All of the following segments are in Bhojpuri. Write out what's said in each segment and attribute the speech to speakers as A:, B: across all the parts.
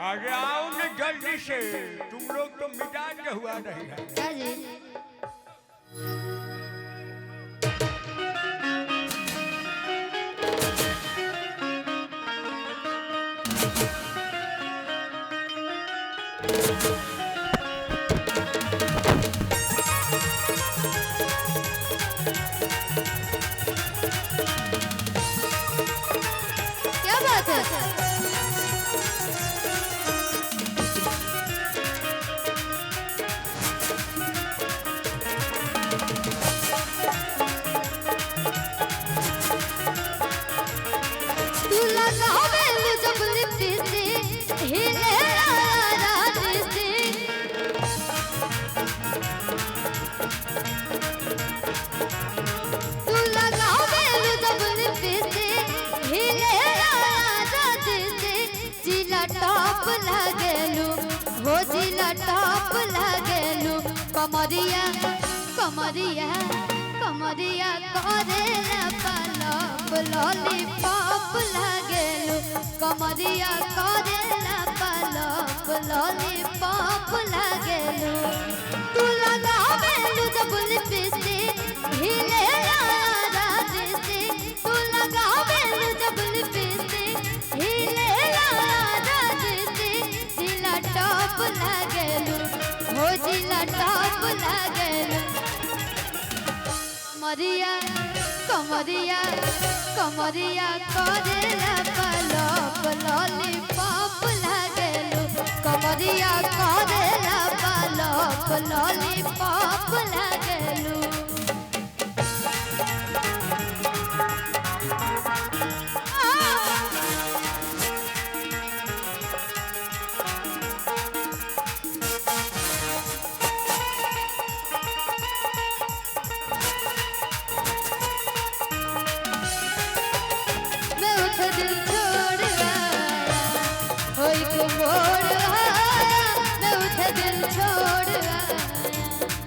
A: अरे आओ न जल्दी से, तुम लोग तो मिजाज हुआ नहीं है।
B: क्या जी? क्या बात है? तू लगावे जब लिपस्टिक हिले रात से तू लगावे जब लिपस्टिक हिले रात से जिला टॉप लागेलू हो जिला टॉप लागेलू कमरिया कमरिया कमरिया करेला पलप लॉलीपॉप लागेलू कमरिया करेला पलप लॉलीपॉप लागेलू तू लगावेलू जब लिपस्टिक हिले रात से तू लगावेलू जब लिपस्टिक हिले रात से जिला टॉप लागेलू हो जिला टॉप लागेलू कमरिया कमरिया कमरिया करेला पलप लॉलीपॉप लागेलू कमरिया करेला पलप लॉलीपॉप लागेलू मैं उठ दिल छोड़ आया हो एक मोड़ आया मैं उठ दिल छोड़ आया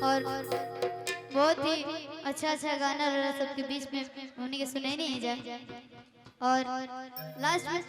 B: और बहुत ही अच्छा गाना रहा सबके बीच में उन्हीं के सुने नहीं जाए और लास्ट में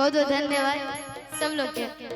B: बहुत बहुत धन्यवाद सब लोग के।